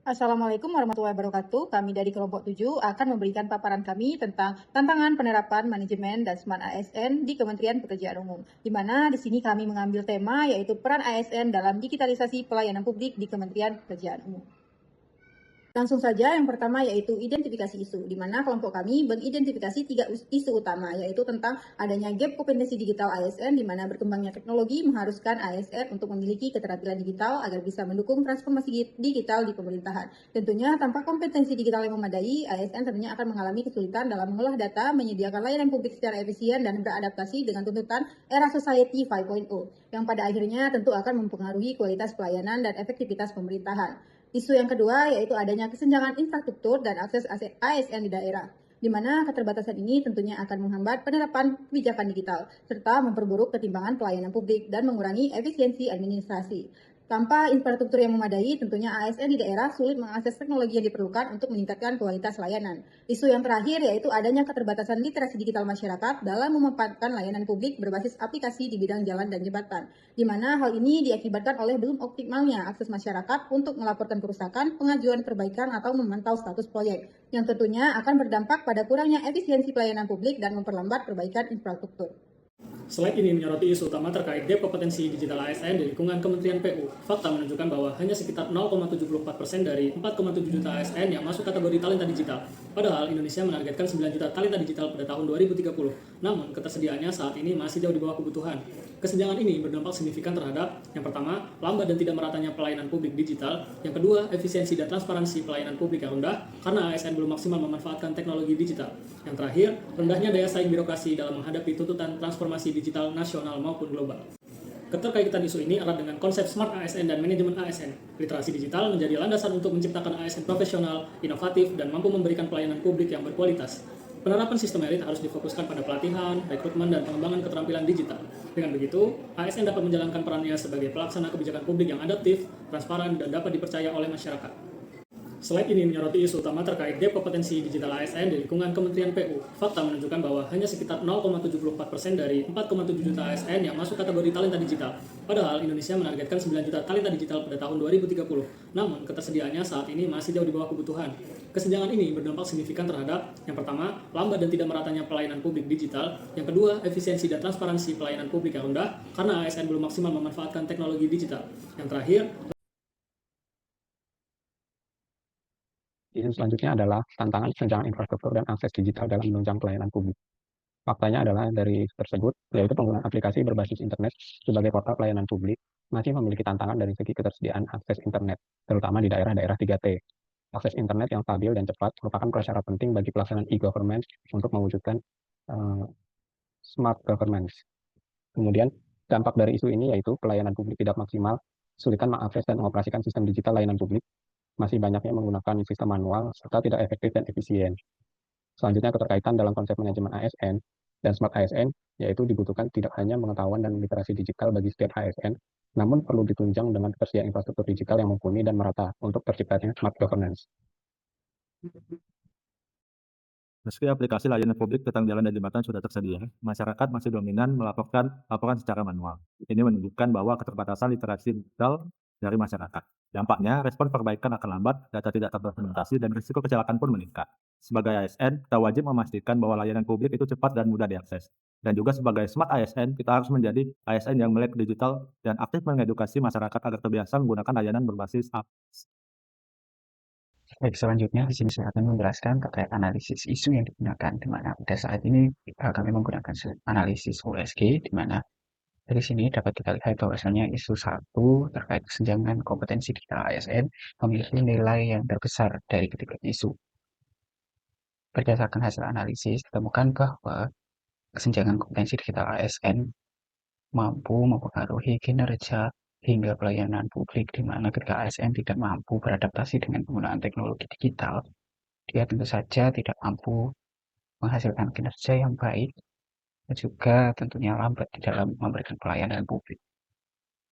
Assalamualaikum warahmatullahi wabarakatuh. Kami dari kelompok 7 akan memberikan paparan kami tentang tantangan penerapan manajemen dan smart ASN di Kementerian Pekerjaan Umum. Di mana di sini kami mengambil tema yaitu peran ASN dalam digitalisasi pelayanan publik di Kementerian Pekerjaan Umum. Langsung saja yang pertama yaitu identifikasi isu, di mana kelompok kami mengidentifikasi 3 isu utama, yaitu tentang adanya gap kompetensi digital ASN, di mana berkembangnya teknologi mengharuskan ASN untuk memiliki keterampilan digital agar bisa mendukung transformasi digital di pemerintahan. Tentunya tanpa kompetensi digital yang memadai, ASN tentunya akan mengalami kesulitan dalam mengolah data, menyediakan layanan publik secara efisien, dan beradaptasi dengan tuntutan era Society 5.0, yang pada akhirnya tentu akan mempengaruhi kualitas pelayanan dan efektivitas pemerintahan. Isu yang kedua yaitu adanya kesenjangan infrastruktur dan akses ASN di daerah, di mana keterbatasan ini tentunya akan menghambat penerapan kebijakan digital, serta memperburuk ketimbangan pelayanan publik dan mengurangi efisiensi administrasi. Tanpa infrastruktur yang memadai, tentunya ASN di daerah sulit mengakses teknologi yang diperlukan untuk meningkatkan kualitas layanan. Isu yang terakhir yaitu adanya keterbatasan literasi digital masyarakat dalam memanfaatkan layanan publik berbasis aplikasi di bidang jalan dan jembatan, di mana hal ini diakibatkan oleh belum optimalnya akses masyarakat untuk melaporkan kerusakan, pengajuan perbaikan, atau memantau status proyek, yang tentunya akan berdampak pada kurangnya efisiensi pelayanan publik dan memperlambat perbaikan infrastruktur. Slide ini menyoroti isu utama terkait gap kompetensi digital ASN di lingkungan Kementerian PU. Fakta menunjukkan bahwa hanya sekitar 0,74% dari 4,7 juta ASN yang masuk kategori talenta digital. Padahal Indonesia menargetkan 9 juta talenta digital pada tahun 2030. Namun, ketersediaannya saat ini masih jauh di bawah kebutuhan. Kesenjangan ini berdampak signifikan terhadap, yang pertama, lambat dan tidak meratanya pelayanan publik digital. Yang kedua, efisiensi dan transparansi pelayanan publik yang rendah karena ASN belum maksimal memanfaatkan teknologi digital. Yang terakhir, rendahnya daya saing birokrasi dalam menghadapi tuntutan transformasi digital nasional maupun global. Keterkaitan isu ini erat dengan konsep smart ASN dan manajemen ASN. Literasi digital menjadi landasan untuk menciptakan ASN profesional, inovatif, dan mampu memberikan pelayanan publik yang berkualitas. Penerapan sistem merit harus difokuskan pada pelatihan, rekrutmen, dan pengembangan keterampilan digital. Dengan begitu, ASN dapat menjalankan perannya sebagai pelaksana kebijakan publik yang adaptif, transparan, dan dapat dipercaya oleh masyarakat. Slide ini menyoroti isu utama terkait gap kompetensi digital ASN di lingkungan Kementerian PU. Fakta menunjukkan bahwa hanya sekitar 0,74% dari 4,7 juta ASN yang masuk kategori talenta digital. Padahal Indonesia menargetkan 9 juta talenta digital pada tahun 2030. Namun, ketersediaannya saat ini masih jauh di bawah kebutuhan. Kesenjangan ini berdampak signifikan terhadap, yang pertama, lambat dan tidak meratanya pelayanan publik digital. Yang kedua, efisiensi dan transparansi pelayanan publik yang rendah karena ASN belum maksimal memanfaatkan teknologi digital. Yang terakhir, Isu selanjutnya adalah tantangan kesenjangan infrastruktur dan akses digital dalam menunjang pelayanan publik. Faktanya adalah dari tersebut, yaitu penggunaan aplikasi berbasis internet sebagai portal pelayanan publik masih memiliki tantangan dari segi ketersediaan akses internet, terutama di daerah-daerah 3T. Akses internet yang stabil dan cepat merupakan prasyarat penting bagi pelaksanaan e-government untuk mewujudkan uh, smart governance. Kemudian, dampak dari isu ini yaitu pelayanan publik tidak maksimal, kesulitan mengakses dan mengoperasikan sistem digital layanan publik, masih banyaknya menggunakan sistem manual, serta tidak efektif dan efisien. Selanjutnya, keterkaitan dalam konsep manajemen ASN dan smart ASN, yaitu dibutuhkan tidak hanya pengetahuan dan literasi digital bagi setiap ASN, namun perlu ditunjang dengan ketersediaan infrastruktur digital yang mumpuni dan merata untuk terciptanya smart governance. Meski aplikasi layanan publik tentang jalan dan jembatan sudah tersedia, masyarakat masih dominan melaporkan laporan secara manual. Ini menunjukkan bahwa keterbatasan literasi digital dari masyarakat. Dampaknya, respon perbaikan akan lambat, data tidak terdokumentasi, dan risiko kecelakaan pun meningkat. Sebagai ASN, kita wajib memastikan bahwa layanan publik itu cepat dan mudah diakses. Dan juga sebagai smart ASN, kita harus menjadi ASN yang melek digital dan aktif mengedukasi masyarakat agar terbiasa menggunakan layanan berbasis apps. Baik, selanjutnya di sini saya akan menjelaskan terkait analisis isu yang digunakan, di mana pada saat ini kami menggunakan analisis USG, di mana dari sini dapat kita lihat bahwasanya isu satu terkait kesenjangan kompetensi digital ASN memiliki nilai yang terbesar dari ketiga isu. Berdasarkan hasil analisis, ditemukan bahwa kesenjangan kompetensi digital ASN mampu mempengaruhi kinerja hingga pelayanan publik, di mana ketika ASN tidak mampu beradaptasi dengan penggunaan teknologi digital, dia tentu saja tidak mampu menghasilkan kinerja yang baik dan juga tentunya lambat di dalam memberikan pelayanan publik.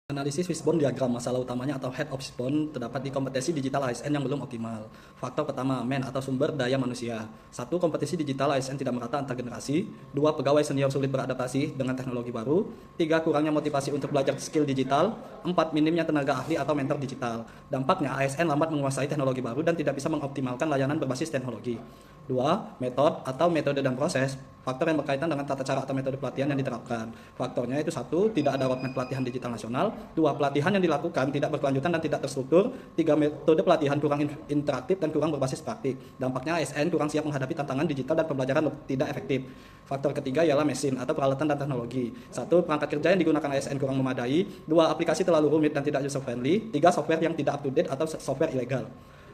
Analisis fishbone diagram, masalah utamanya atau head of fishbone terdapat di kompetensi digital ASN yang belum optimal. Faktor pertama, man atau sumber daya manusia. 1. Kompetisi digital ASN tidak merata antar generasi. 2. Pegawai senior sulit beradaptasi dengan teknologi baru. 3. Kurangnya motivasi untuk belajar skill digital. 4. Minimnya tenaga ahli atau mentor digital. Dampaknya ASN lambat menguasai teknologi baru dan tidak bisa mengoptimalkan layanan berbasis teknologi. 2. Metode dan proses. Faktor yang berkaitan dengan tata cara atau metode pelatihan yang diterapkan. Faktornya itu 1. Tidak ada roadmap pelatihan digital nasional. 2. Pelatihan yang dilakukan tidak berkelanjutan dan tidak terstruktur. 3. Metode pelatihan kurang interaktif dan kurang berbasis praktik. Dampaknya ASN kurang siap menghadapi tantangan digital dan pembelajaran tidak efektif. Faktor ketiga ialah mesin atau peralatan dan teknologi. 1. Perangkat kerja yang digunakan ASN kurang memadai. 2. Aplikasi terlalu rumit dan tidak user friendly. 3. Software yang tidak up to date atau software ilegal.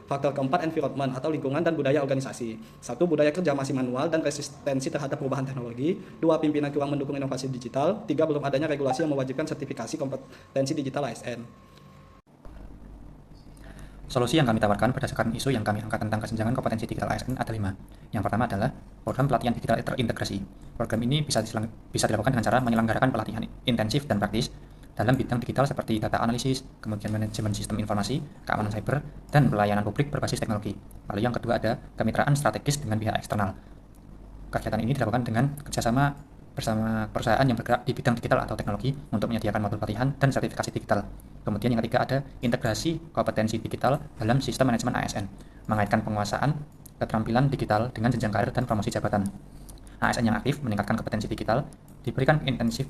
Faktor keempat, environment atau lingkungan dan budaya organisasi. 1. Budaya kerja masih manual dan resistensi terhadap perubahan teknologi. 2. Pimpinan kurang mendukung inovasi digital. 3. Belum adanya regulasi yang mewajibkan sertifikasi kompetensi digital ASN. Solusi yang kami tawarkan berdasarkan isu yang kami angkat tentang kesenjangan kompetensi digital ASN ada 5. Yang pertama adalah program pelatihan digital terintegrasi. Program ini bisa dilakukan dengan cara menyelenggarakan pelatihan intensif dan praktis dalam bidang digital seperti data analisis, kemudian manajemen sistem informasi, keamanan cyber, dan pelayanan publik berbasis teknologi. Lalu yang kedua ada kemitraan strategis dengan pihak eksternal. Kegiatan ini dilakukan dengan kerjasama bersama perusahaan yang bergerak di bidang digital atau teknologi untuk menyediakan modul pelatihan dan sertifikasi digital. Kemudian yang ketiga ada integrasi kompetensi digital dalam sistem manajemen ASN, mengaitkan penguasaan keterampilan digital dengan jenjang karir dan promosi jabatan. ASN yang aktif meningkatkan kompetensi digital diberikan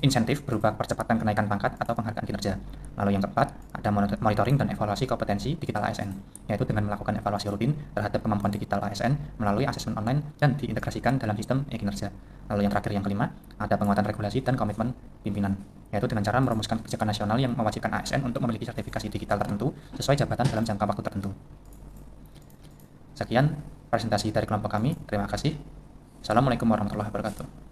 insentif berupa percepatan kenaikan pangkat atau penghargaan kinerja. Lalu yang keempat, ada monitoring dan evaluasi kompetensi digital ASN, yaitu dengan melakukan evaluasi rutin terhadap kemampuan digital ASN melalui asesmen online dan diintegrasikan dalam sistem e-kinerja. Lalu yang terakhir yang kelima, ada penguatan regulasi dan komitmen pimpinan, yaitu dengan cara merumuskan kebijakan nasional yang mewajibkan ASN untuk memiliki sertifikasi digital tertentu sesuai jabatan dalam jangka waktu tertentu. Sekian presentasi dari kelompok kami. Terima kasih. Assalamualaikum warahmatullahi wabarakatuh.